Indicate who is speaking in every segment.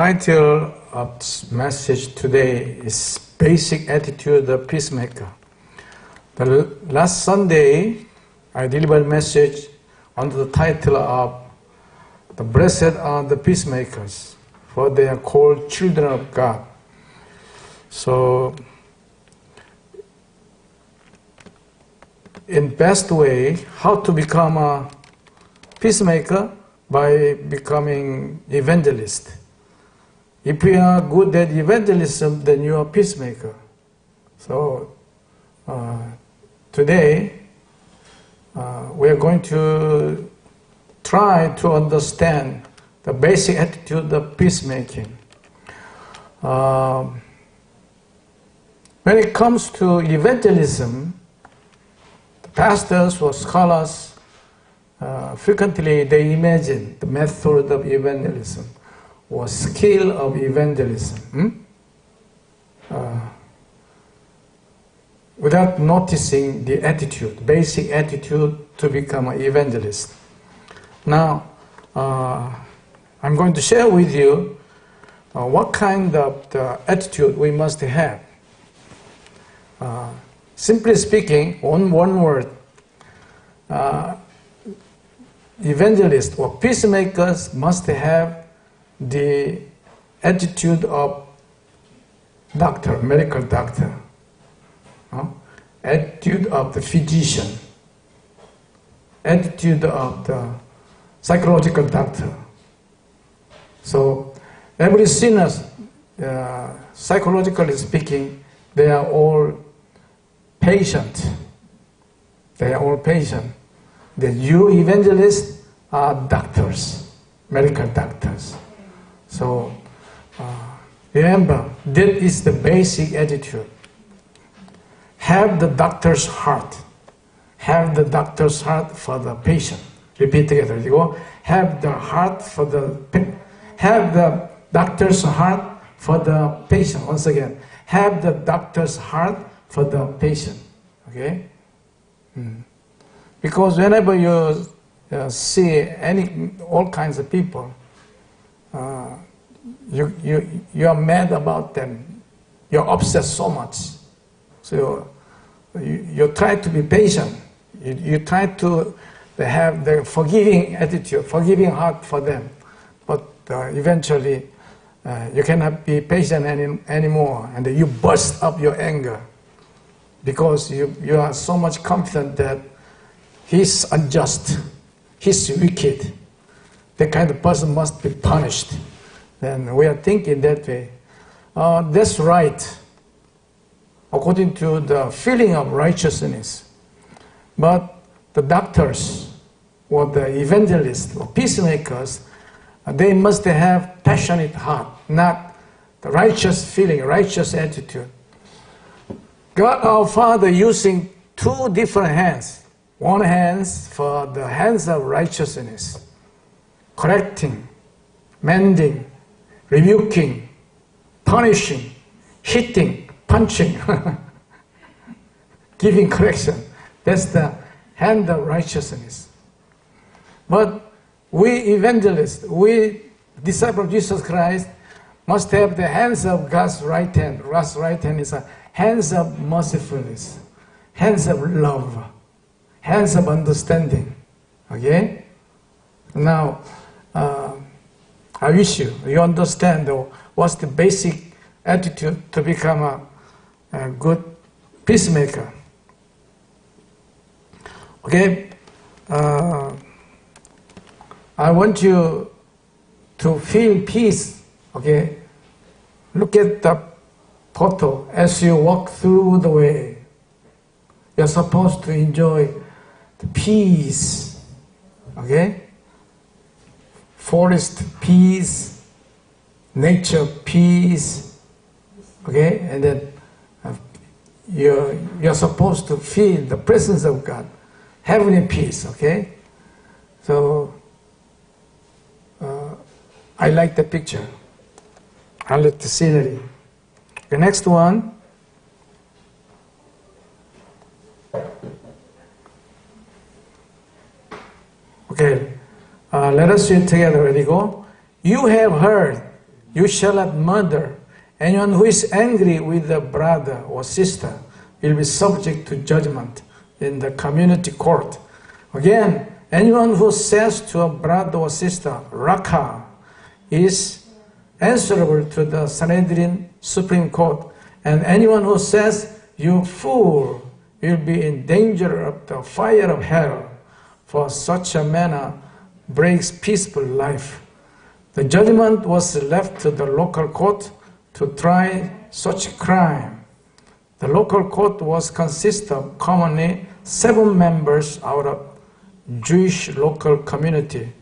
Speaker 1: Title of this message today is Basic Attitude of Peacemaker. The last Sunday, I delivered a message under the title of The Blessed are the Peacemakers, for they are called children of God. So, in best way, how to become a peacemaker? By becoming evangelist. If you are good at evangelism, then you are a peacemaker. So, today, we are going to try to understand the basic attitude of peacemaking. When it comes to evangelism, the pastors or scholars, frequently they imagine the method of evangelism or skill of evangelism without noticing the attitude, basic attitude to become an evangelist. Now, I'm going to share with you what kind of attitude we must have. Simply speaking, on one word, evangelists or peacemakers must have the attitude of doctor, medical doctor, attitude of the physician, attitude of the psychological doctor. So every sinner, psychologically speaking, they are all patient. They are all patient. The you evangelists are doctors, medical doctors. So remember, that is the basic attitude. Have the doctor's heart. Have the doctor's heart for the patient. Repeat together. Have the heart for have the doctor's heart for the patient. Once again, have the doctor's heart for the patient. Okay? Because whenever you see all kinds of people, you are mad about them. You're upset so much. So you try to be patient. You try to have the forgiving attitude, forgiving heart for them. But eventually, you cannot be patient anymore, and you burst up your anger because you are so much confident that he's unjust, he's wicked. That kind of person must be punished. Then we are thinking that way. That's right, according to the feeling of righteousness. But the doctors or the evangelists or peacemakers, they must have passionate heart, not the righteous feeling, righteous attitude. God our Father using two different hands. One hand for the hands of righteousness, correcting, mending, rebuking, punishing, hitting, punching, giving correction. That's the hand of righteousness. But we evangelists, we disciples of Jesus Christ, must have the hands of God's right hand. God's right hand is a hands of mercifulness, hands of love, hands of understanding. Okay? Now, I wish you understand what's the basic attitude to become a good peacemaker. Okay? I want you to feel peace. Okay? Look at the photo as you walk through the way. You're supposed to enjoy the peace, okay? Forest peace, nature peace, okay? And then you're supposed to feel the presence of God, heavenly peace, okay? So I like the picture. I like the scenery. The next one. Okay, let us read together. Ready, go. You have heard You shall not murder. Anyone who is angry with a brother or sister will be subject to judgment in the community court. Again, anyone who says to a brother or sister, Raka, is answerable to the Sanhedrin Supreme Court. And anyone who says, you fool, will be in danger of the fire of hell. For such a manner breaks peaceful life. The judgment was left to the local court to try such crime. The local court was consist of commonly 7 members out of Jewish local community.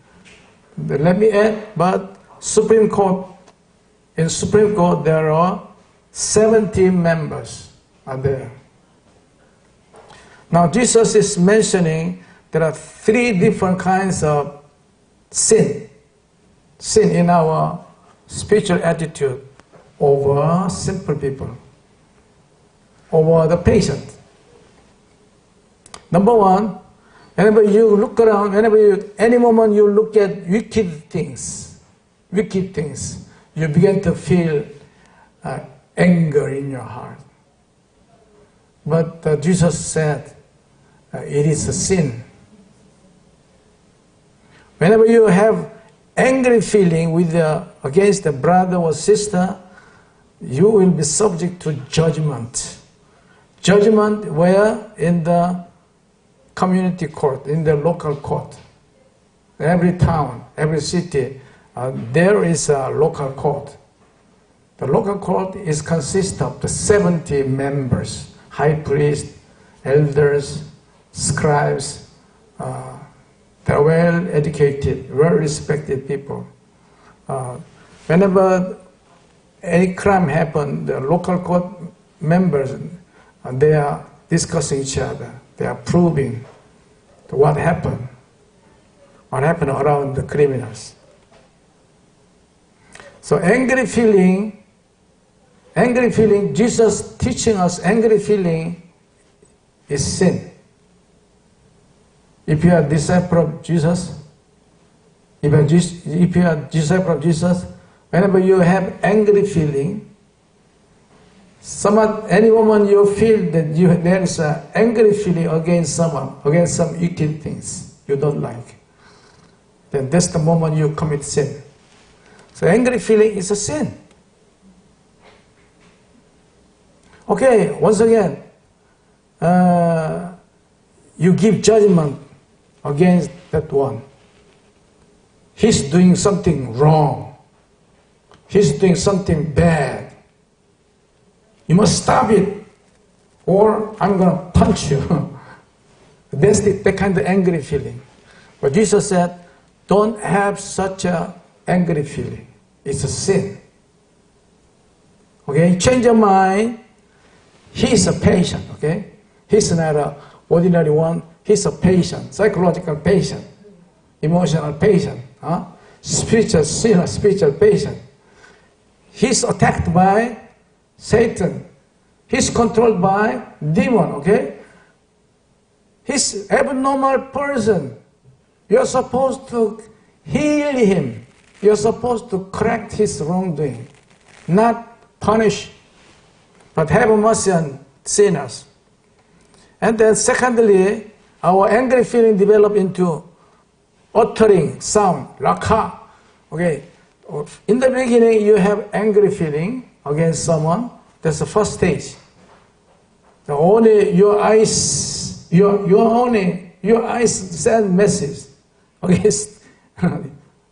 Speaker 1: Let me add, but Supreme Court, in Supreme Court there are 70 members are there. Now Jesus is mentioning there are 3 different kinds of sin. Sin in our spiritual attitude over simple people, over the patient. Number 1, whenever you look around, any moment you look at wicked things, you begin to feel anger in your heart. But Jesus said it is a sin. Whenever you have angry feeling with against a brother or sister, you will be subject to judgment. Judgment where? In the community court, in the local court. Every town, every city, there is a local court. The local court consists of the 70 members, high priest, elders, scribes, they're well-educated, well-respected people. Whenever any crime happens, the local court members, they are discussing each other. They are proving what happened around the criminals. So angry feeling, Jesus teaching us angry feeling is sin. If you are a disciple of Jesus, whenever you have angry feeling, any moment you feel that there is an angry feeling against someone, against some wicked things you don't like, then that's the moment you commit sin. So angry feeling is a sin. Okay, once again, you give judgment against that one. He's doing something wrong. He's doing something bad. You must stop it, or I'm going to punch you. That's the kind of angry feeling. But Jesus said, don't have such an angry feeling. It's a sin. Okay, change your mind. He's a patient, okay? He's not an ordinary one. He's a patient, psychological patient, emotional patient, spiritual sinner, spiritual patient. He's attacked by Satan. He's controlled by demon, okay? He's abnormal person. You're supposed to heal him. You're supposed to correct his wrongdoing, not punish, but have mercy on sinners. And then secondly, our angry feeling develop into uttering sound, raka. Okay, in the beginning you have angry feeling against someone. That's the first stage. Only your eyes send message against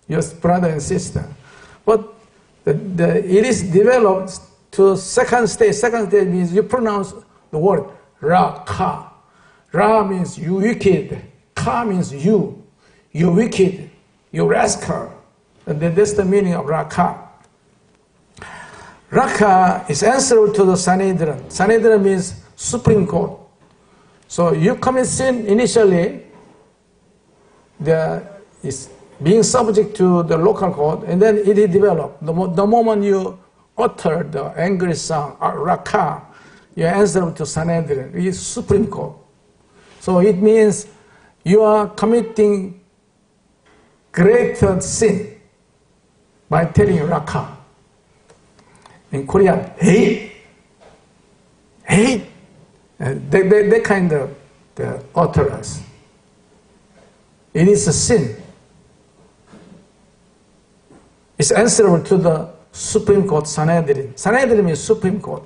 Speaker 1: your brother and sister. But it is developed to second stage. Second stage means you pronounce the word ra-ka. Ra means you wicked. Ka means you. You wicked. You rascal. And that's the meaning of ra-ka. Raka is answerable to the Sanhedrin. Sanhedrin means Supreme Court. So you commit sin initially, there is being subject to the local court, and then it is developed. The moment you utter the angry sound, Raka, you are answerable to Sanhedrin. It is Supreme Court. So it means you are committing greater sin by telling Raka. In Korean, hate. Hate. That kind of the utterance. It is a sin. It's answerable to the Supreme Court, Sanhedrin. Sanhedrin means Supreme Court.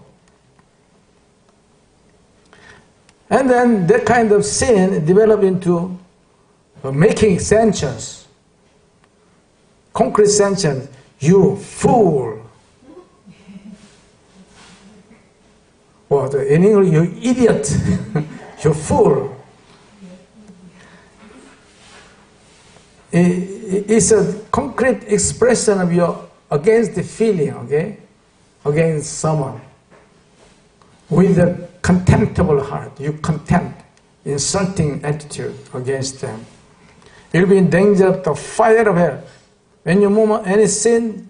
Speaker 1: And then that kind of sin developed into making sanctions. Concrete sanctions. You fool. Or in English, you idiot. You fool. It's a concrete expression of your against the feeling, okay? Against someone. With a contemptible heart. You contempt, insulting attitude against them. You'll be in danger of the fire of hell. When you move any sin,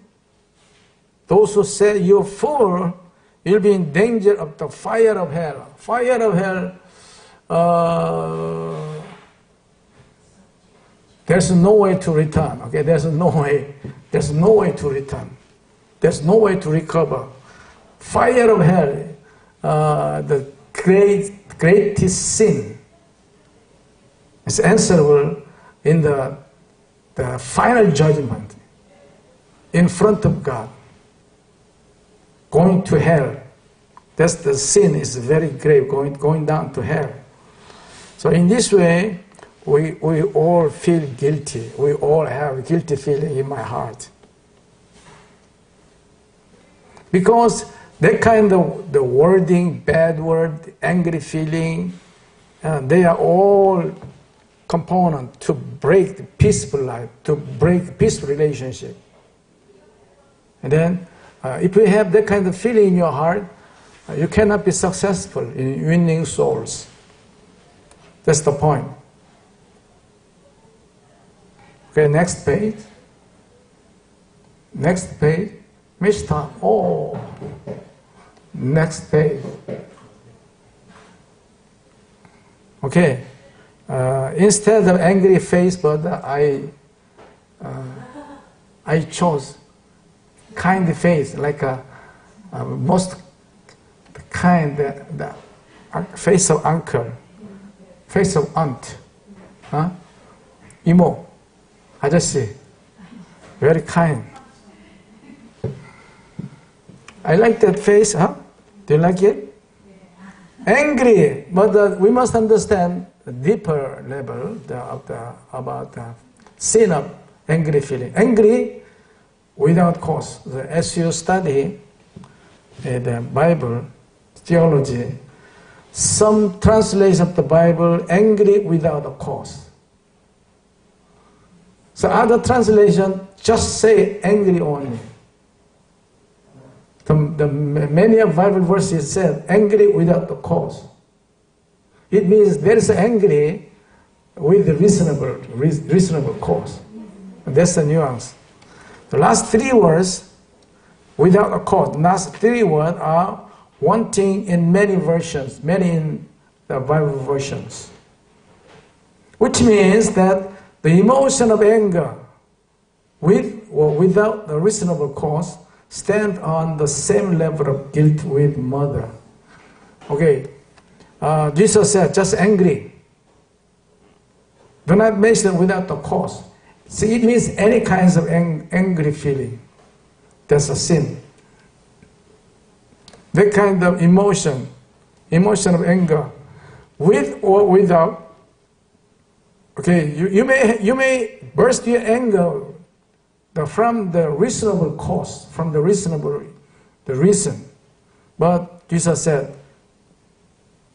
Speaker 1: those who say you're fool, you'll be in danger of the fire of hell. Fire of hell, there's no way to return, okay? There's no way to return. There's no way to recover. Fire of hell, the greatest sin is answerable in the final judgment in front of God. Going to hell. That's the sin is very grave, going down to hell. So in this way, we all feel guilty. We all have guilty feeling in my heart. Because that kind of the wording, bad word, angry feeling, they are all component to break the peaceful life, to break peaceful relationship. And then, if you have that kind of feeling in your heart, you cannot be successful in winning souls. That's the point. Okay, next page. Next page. Mr. Oh. Next page. Okay. Instead of angry face, but I chose kind face, like a most kind, the face of uncle, face of aunt, 이모, 아저씨, very kind. I like that face, huh? Do you like it? Angry, but we must understand the deeper level about the sin of angry feeling. Angry without cause. As you study the Bible, theology, some translation of the Bible, angry without a cause. So other translation just say angry only. The many of Bible verses said angry without a cause. It means there is angry with a reasonable cause. That's the nuance. The last three words, without a cause, the last three words are wanting in many versions, many in the Bible versions. Which means that the emotion of anger, with or without the reasonable cause, stand on the same level of guilt with murder. Okay, Jesus said, just angry. Do not mention without a cause. See, it means any kinds of angry feeling. That's a sin. That kind of emotion of anger, with or without. Okay, you may burst your anger from the reasonable cause, from the reason. But Jesus said,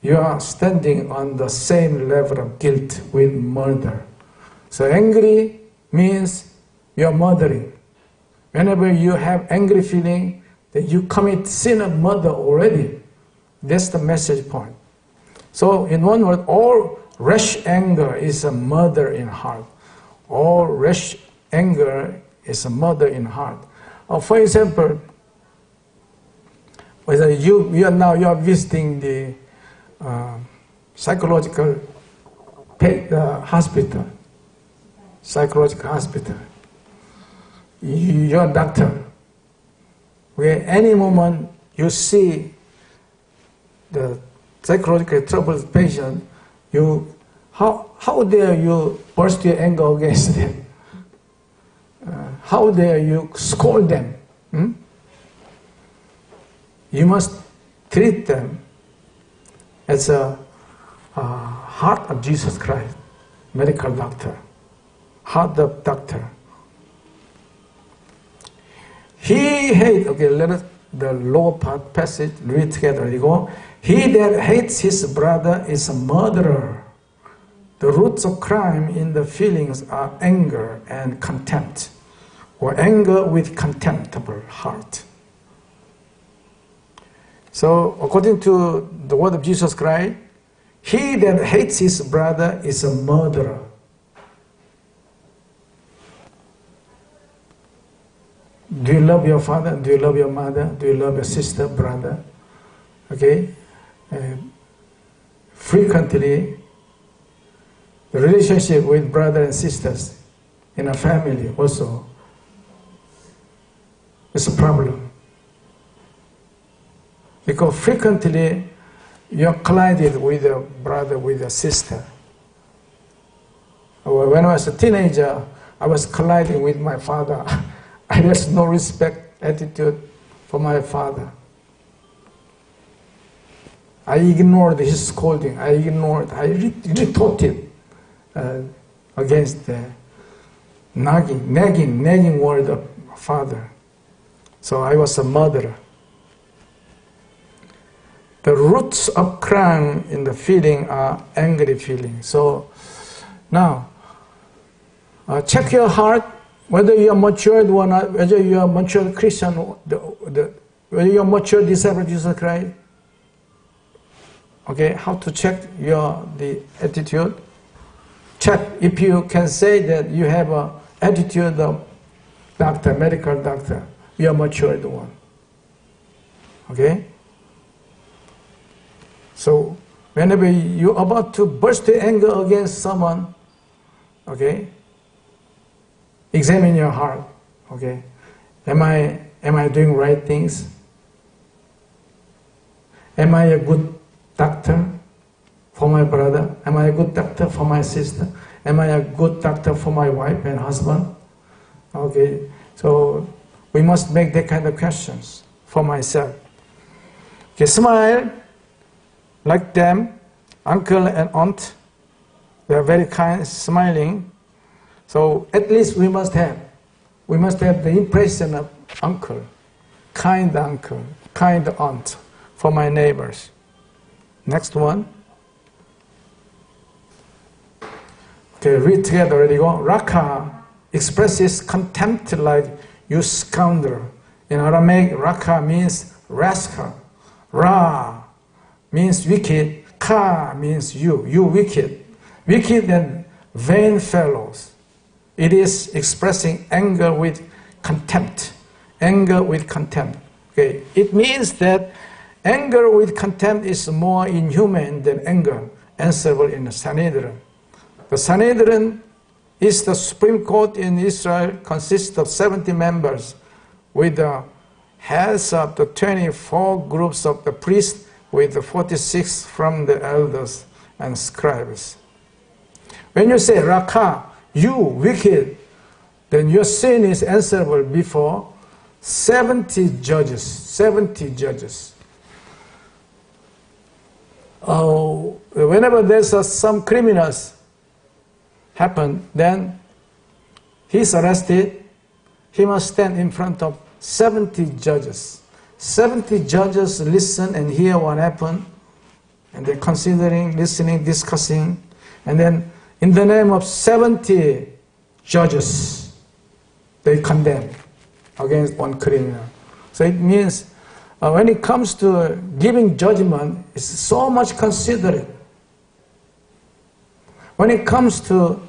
Speaker 1: you are standing on the same level of guilt with murder. So angry means you are murdering. Whenever you have angry feeling, that you commit sin of murder already. That's the message point. So in one word, all rash anger is a murder in heart. All rash anger is a murder in heart. For example, whether you are visiting the psychological hospital, you're a doctor. Okay, any moment you see the psychologically troubled patient, how dare you burst your anger against them? How dare you scold them? You must treat them as a heart of Jesus Christ, medical doctor, heart of doctor. He hates, okay, let us, the lower part passage, read together. You go, he that hates his brother is a murderer. The roots of crime in the feelings are anger and contempt, or anger with contemptible heart. So, according to the word of Jesus Christ, he that hates his brother is a murderer. Do you love your father? Do you love your mother? Do you love your sister, brother? Okay? Frequently, the relationship with brothers and sisters in a family also is a problem. Because frequently, you're collided with a brother, with a sister. When I was a teenager, I was colliding with my father. I had no respect attitude for my father. I ignored his scolding. I retorted against the nagging word of father. So I was a murderer. The roots of crime in the feeling are angry feelings. So now, check your heart, whether you are matured or not, whether you are mature Christian, whether you are mature disciple of Jesus Christ. Okay, how to check the attitude? Check if you can say that you have an attitude of doctor, medical doctor, you are matured one. Okay? So, whenever you're about to burst in anger against someone, okay, examine your heart, okay. Am I doing right things? Am I a good doctor for my brother? Am I a good doctor for my sister? Am I a good doctor for my wife and husband? Okay, so we must make that kind of questions for myself. Okay, smile like them, uncle and aunt. They are very kind, smiling. So at least we must have the impression of uncle, kind aunt for my neighbors. Next one. Okay, read together. Ready, go. Raka expresses contempt like you scoundrel. In Aramaic, raka means rascal. Ra means wicked. Ka means you wicked. Wicked and vain fellows. It is expressing anger with contempt. Anger with contempt. Okay, it means that anger with contempt is more inhuman than anger answerable in the Sanhedrin. The Sanhedrin is the Supreme Court in Israel, consists of 70 members with the heads of the 24 groups of the priests with the 46 from the elders and scribes. When you say Raka, you wicked, then your sin is answerable before 70 judges. 70 judges. Whenever there's some criminals happen, then he's arrested. He must stand in front of 70 judges. 70 judges listen and hear what happened, and they're considering, listening, discussing, and then in the name of 70 judges, they condemn against one criminal. So it means when it comes to giving judgment, it's so much considerate. When it comes to,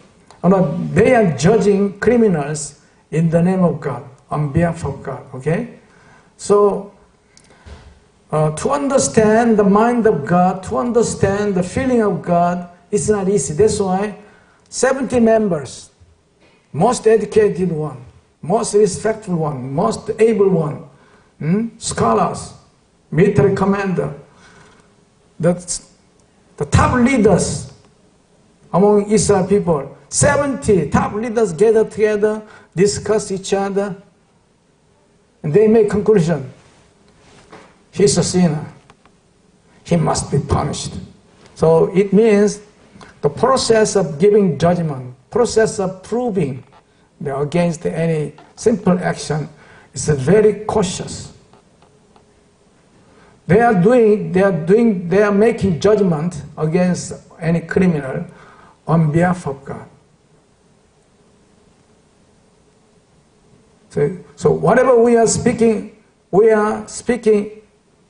Speaker 1: they are judging criminals in the name of God, on behalf of God, okay? So, to understand the mind of God, to understand the feeling of God, it's not easy. That's why 70 members, most educated one, most respectful one, most able one, scholars, military commander, the top leaders among Israel people. 70 top leaders gather together, discuss each other, and they make conclusion. He's a sinner. He must be punished. So it means the process of giving judgment, process of proving against any simple action is very cautious. They are making judgment against any criminal on behalf of God. So whatever we are speaking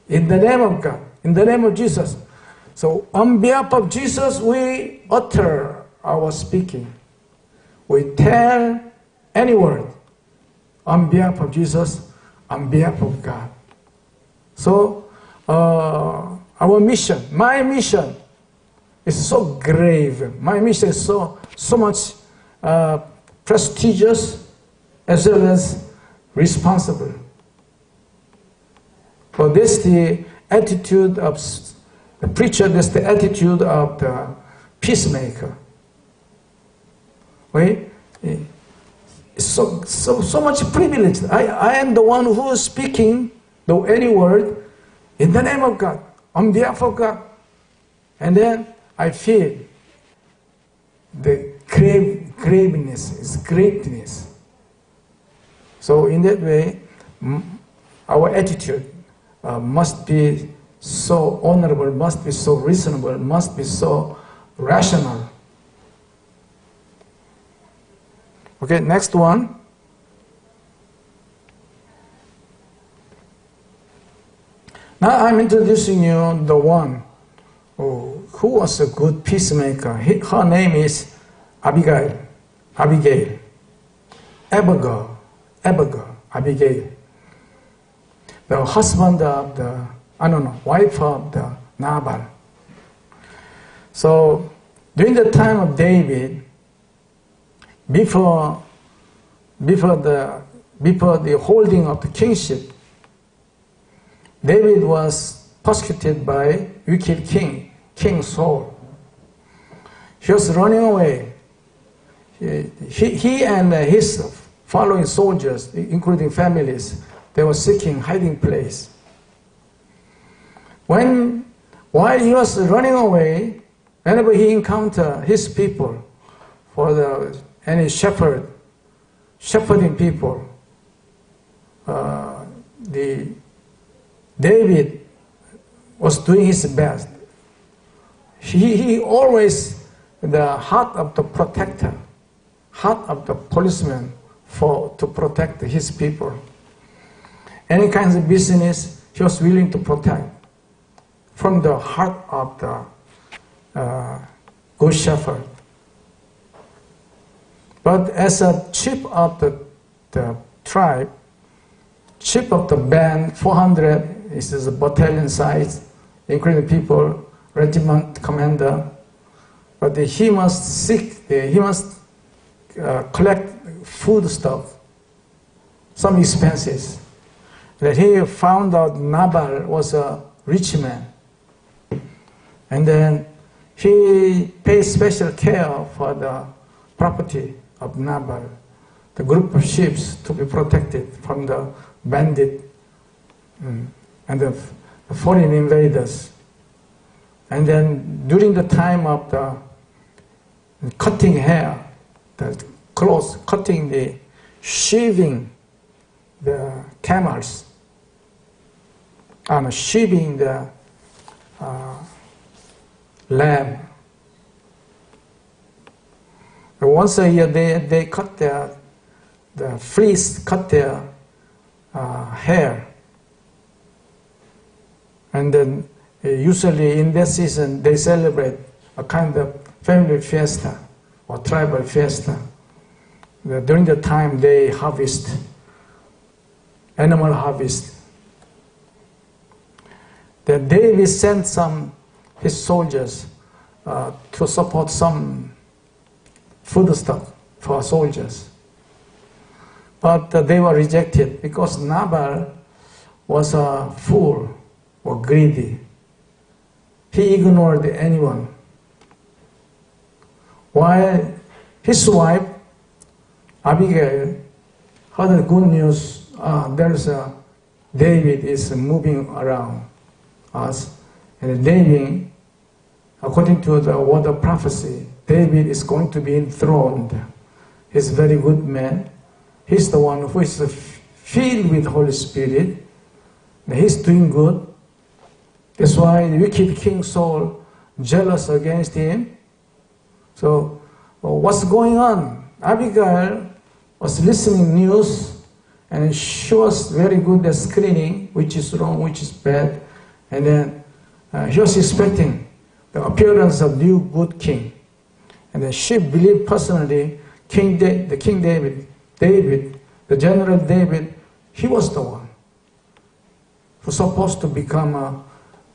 Speaker 1: in the name of God, in the name of Jesus. So on behalf of Jesus, we utter our speaking. We tell any word on behalf of Jesus, on behalf of God. So our mission, my mission, is so grave. My mission is so much prestigious as well as responsible. For this, the attitude of the preacher, this the attitude of the peacemaker. Right? So much privilege. I am the one who is speaking any word in the name of God, on behalf of God. And then I feel the greatness. So in that way, our attitude must be so honorable, must be so reasonable, must be so rational. Okay, next one. Now I'm introducing you the one who was a good peacemaker. Her name is Abigail. Abigail. The husband of the, wife of the Nabal. So during the time of David, before the holding of the kingship, David was persecuted by wicked King Saul. He was running away. He and his following soldiers, including families, they were seeking hiding place. While he was running away, whenever he encountered his people, any shepherding people, David was doing his best. He always the heart of the protector, heart of the policeman to protect his people. Any kinds of business he was willing to protect from the heart of the good shepherd. But as a chief of the tribe, chief of the band, 400 is a battalion size, including people, regiment commander. But he must collect food stuff, some expenses. That he found out Nabal was a rich man. And then he paid special care for the property of Nabal, the group of sheep to be protected from the bandit and the foreign invaders. And then during the time of the cutting hair, the clothes, shaving the camels, and shaving the lamb. Once a year they cut the fleece, cut their hair. And then usually in that season they celebrate a kind of family fiesta or tribal fiesta. During the time they harvest, animal harvest. Then David sent his soldiers to support some food stuff for soldiers. But they were rejected because Nabal was a fool or greedy. He ignored anyone. While his wife, Abigail, heard the good news, David is moving around us. And David, according to the word of prophecy, David is going to be enthroned. He's a very good man. He's the one who is filled with the Holy Spirit. He's doing good. That's why the wicked King Saul jealous against him. So what's going on? Abigail was listening news, and she was very good at screening which is wrong, which is bad. And then she was expecting the appearance of new good king. And then she believed personally the King David, the General David, he was the one who's supposed to become a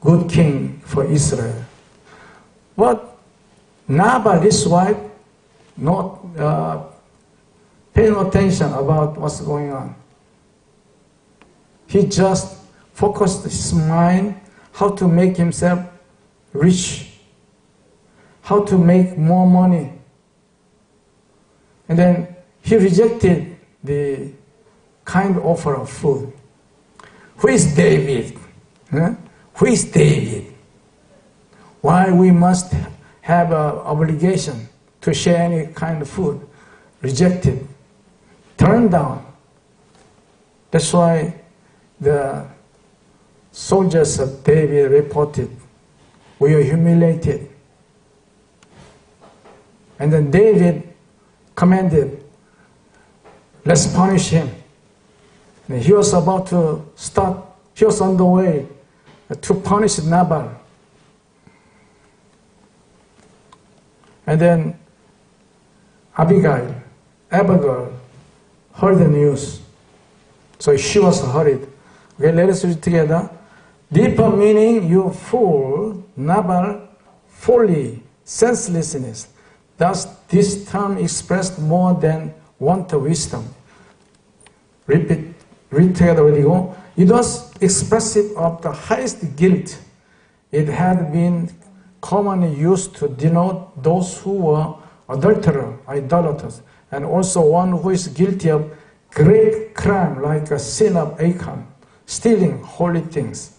Speaker 1: good king for Israel. But Nabal, his wife, not paying attention about what's going on. He just focused his mind how to make himself rich, how to make more money. And then he rejected the kind offer of food. Who is David? Huh? Who is David? Why we must have an obligation to share any kind of food? Rejected, turned down. That's why the soldiers of David reported, we are humiliated. And then David commanded, let's punish him. And he was about to start, he was on the way to punish Nabal. And then Abigail heard the news. So she was hurried. Okay, let us read together. Deeper meaning, you fool, Nabal, folly, senselessness. Thus, this term expressed more than want of wisdom. Read together with you. It was expressive of the highest guilt. It had been commonly used to denote those who were idolaters, and also one who is guilty of great crime like a sin of Achan, stealing holy things.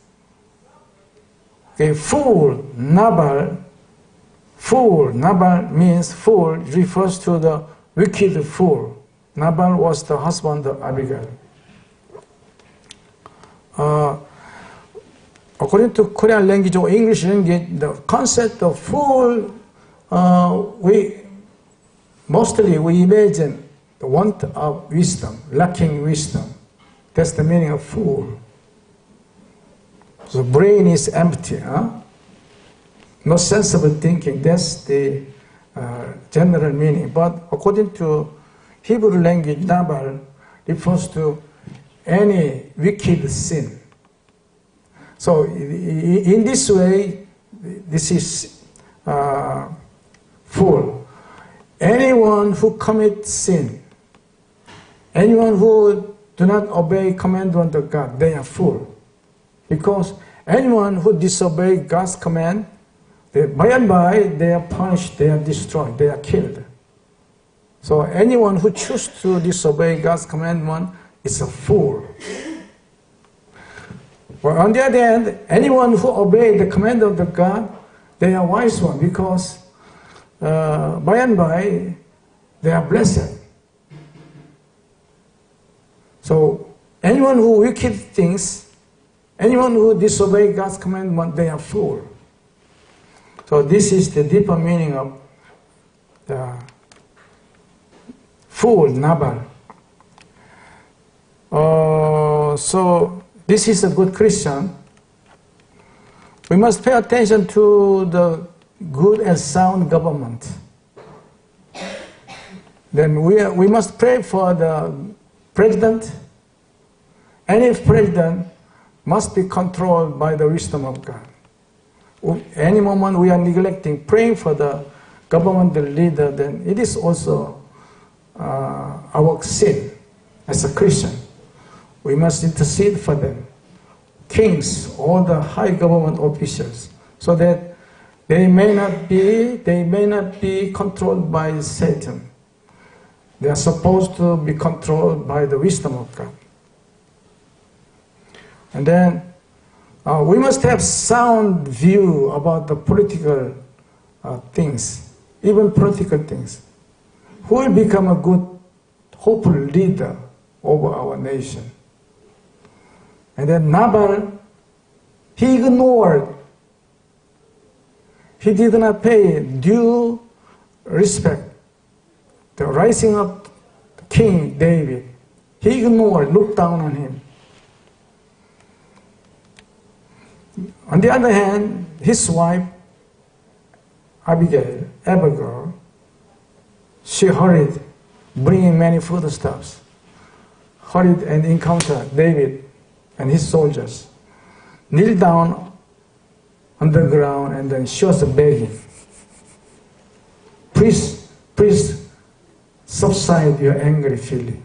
Speaker 1: Okay, fool, Nabal means fool, refers to the wicked fool. Nabal was the husband of Abigail. According to Korean language or English language, the concept of fool, we imagine the want of wisdom, lacking wisdom. That's the meaning of fool. So brain is empty, no sensible thinking. That's the general meaning. But according to Hebrew language, Nabal refers to any wicked sin. So in this way, this is fool. Anyone who commits sin, anyone who do not obey commandment of God, they are fool. Because anyone who disobeys God's command, by and by they are punished, they are destroyed, they are killed. So anyone who chooses to disobey God's commandment is a fool. But on the other hand, anyone who obeys the command of the God, they are wise one, because by and by they are blessed. So anyone who wicked things, anyone who disobeys God's commandment, they are fool. So this is the deeper meaning of the fool, Nabal. So this is a good Christian. We must pay attention to the good and sound government. Then we must pray for the president. Any president must be controlled by the wisdom of God. Any moment we are neglecting praying for the government leader, then it is also our sin as a Christian. We must intercede for them. kings, all the high government officials, so that they may not be controlled by Satan. They are supposed to be controlled by the wisdom of God. And then we must have sound view about the political things, even political things. Who will become a good, hopeful leader over our nation? And then Nabal, he ignored. He did not pay due respect. The rising of King David, he ignored, looked down on him. On the other hand, his wife, Abigail, she hurried, bringing many foodstuffs, hurried and encountered David and his soldiers, kneel down on the ground, and then she was begging, please subside your angry feeling.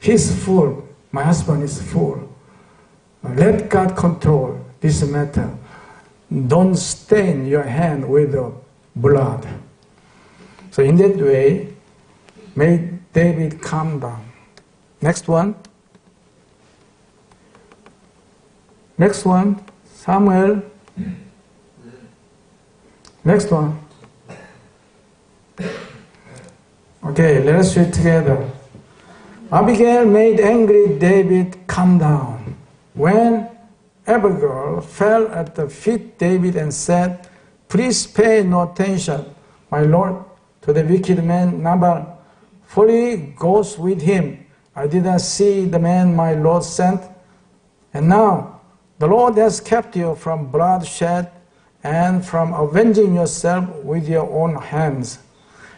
Speaker 1: He's full, my husband is full. Let God control this matter. Don't stain your hand with the blood. So in that way, made David calm down. Next one. Next one, Samuel. Next one. Okay, let us read together. Abigail made angry David calm down. When Abigail fell at the feet of David and said, please pay no attention, my lord, to the wicked man Nabal, for he goes with him. I did not see the man my lord sent. And now the Lord has kept you from bloodshed and from avenging yourself with your own hands.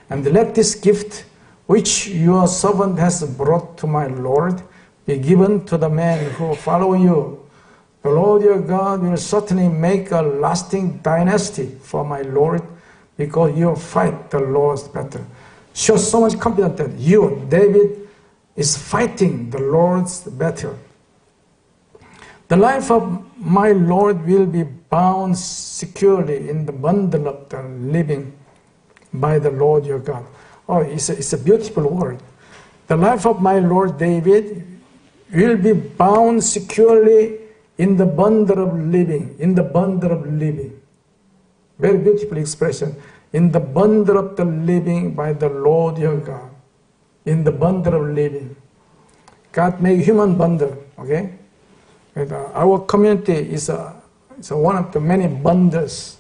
Speaker 1: And let this gift which your servant has brought to my Lord be given to the men who follow you. The Lord your God will certainly make a lasting dynasty for my Lord, because you fight the Lord's battle. She was so much confident that you, David, is fighting the Lord's battle. The life of my Lord will be bound securely in the bundle of the living by the Lord your God. Oh, it's a beautiful word. The life of my Lord David will be bound securely in the bundle of living. In the bundle of living. Very beautiful expression. In the bundle of the living by the Lord your God. In the bundle of living. God made human bundle, okay? And our community is one of the many bundles.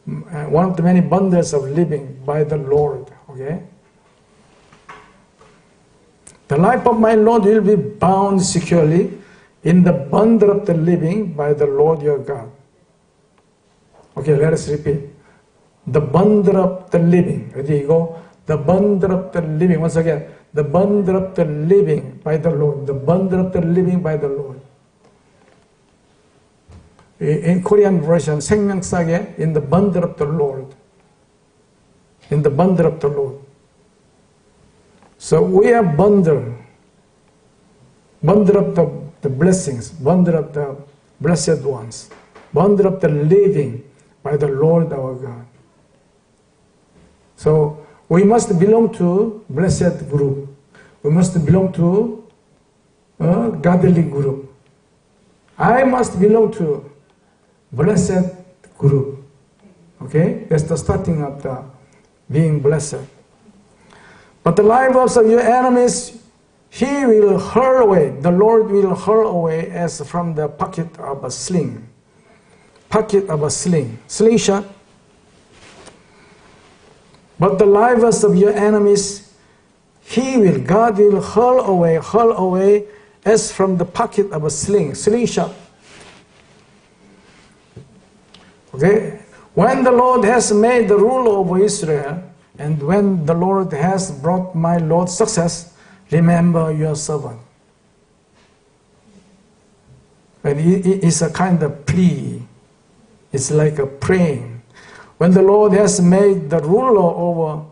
Speaker 1: One of the many bundles of living by the Lord, okay? The life of my Lord will be bound securely in the bundle of the living by the Lord your God. Okay, let us repeat. The bundle of the living. Ready, you go. The bundle of the living. Once again. The bundle of the living by the Lord. The bundle of the living by the Lord. In Korean version, 생명사계, in the bundle of the Lord. In the bundle of the Lord. So we are bundle of the blessings, bundle of the blessed ones, bundle of the living by the Lord our God. So we must belong to blessed group. We must belong to a godly group. I must belong to blessed group. Okay? That's the starting of the being blessed. But the lives of your enemies, he will hurl away. The Lord will hurl away as from the pocket of a sling. Pocket of a sling. Slingshot. But the lives of your enemies, God will hurl away as from the pocket of a sling. Slingshot. Okay? When the Lord has made the rule over Israel, and when the Lord has brought my Lord success, remember your servant. And it's a kind of plea. It's like a praying. When the Lord has made the ruler over,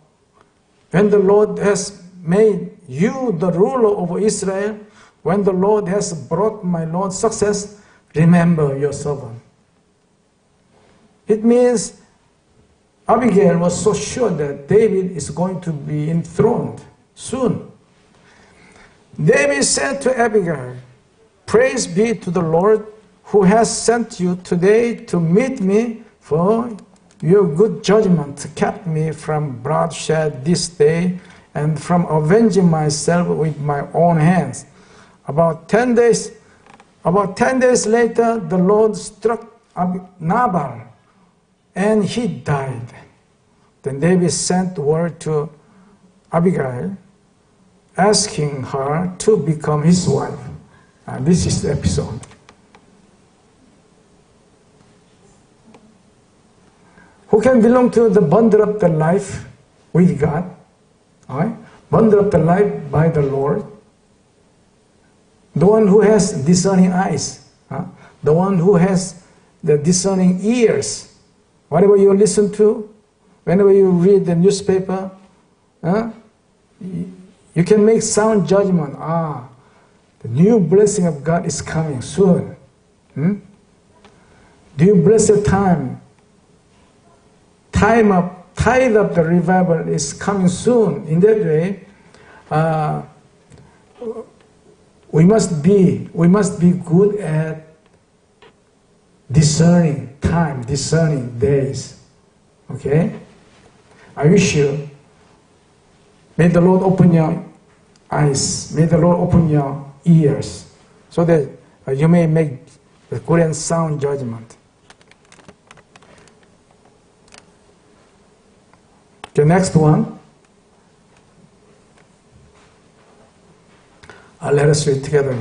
Speaker 1: when the Lord has made you the ruler over Israel, when the Lord has brought my Lord success, remember your servant. It means Abigail was so sure that David is going to be enthroned soon. David said to Abigail, "Praise be to the Lord who has sent you today to meet me, for your good judgment kept me from bloodshed this day and from avenging myself with my own hands." About 10 days later, the Lord struck Nabal, and he died. Then David sent word to Abigail, asking her to become his wife. This is the episode. Who can belong to the bundle of the life with God? Right? Bundle of the life by the Lord. The one who has discerning eyes. The one who has the discerning ears. Whatever you listen to, whenever you read the newspaper, you can make sound judgment. The new blessing of God is coming soon. New blessed tide of the revival is coming soon. In that way, we must be good at discerning time, discerning days. Okay? I wish you, may the Lord open your eyes, may the Lord open your ears, so that you may make a good and sound judgment. The next one. Let us read together.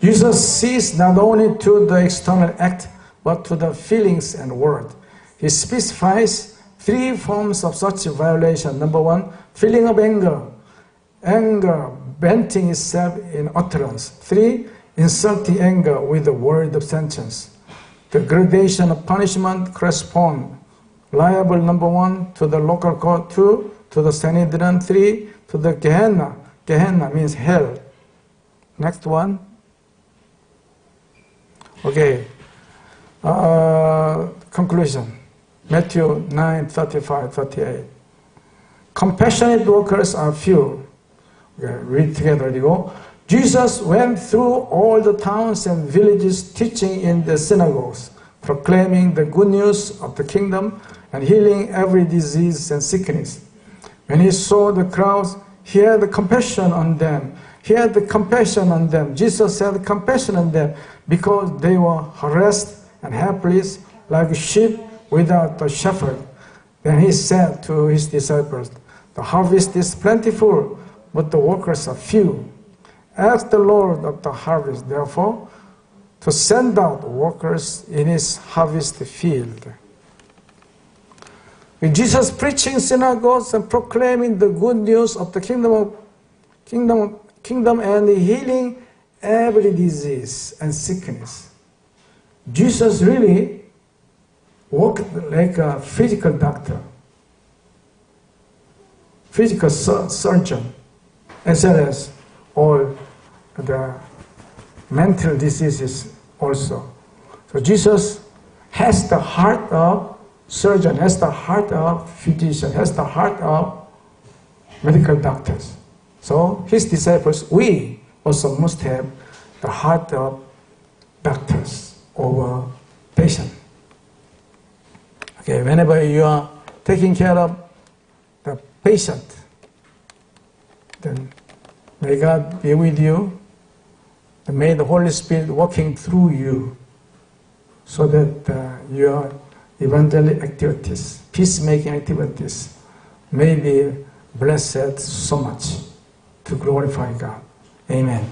Speaker 1: Jesus sees not only to the external act, but to the feelings and word. He specifies 3 forms of such violation. Number 1, feeling of anger. Anger venting itself in utterance. 3, insulting anger with the word of sentence. The gradation of punishment correspond. Liable, number 1, to the local court. 2, to the Sanhedrin. 3, to the Gehenna. Gehenna means hell. Next one. Okay. Conclusion. Matthew 9:35-38. Compassionate workers are few. Okay, read together. Jesus went through all the towns and villages, teaching in the synagogues, proclaiming the good news of the kingdom and healing every disease and sickness. When he saw the crowds, he had compassion on them. Jesus had compassion on them because they were harassed and helpless like sheep without a shepherd. Then he said to his disciples, "The harvest is plentiful, but the workers are few. Ask the Lord of the harvest, therefore, to send out workers in his harvest field." With Jesus preaching synagogues and proclaiming the good news of the kingdom and healing every disease and sickness. Jesus really worked like a physical doctor, physical surgeon, as well as all the mental diseases also. So Jesus has the heart of surgeon, has the heart of physician, has the heart of medical doctors. So his disciples, we also must have the heart of doctors over patient. Okay, whenever you are taking care of the patient, then may God be with you, and may the Holy Spirit working through you, so that your evangelical activities, peacemaking activities, may be blessed so much to glorify God. Amen.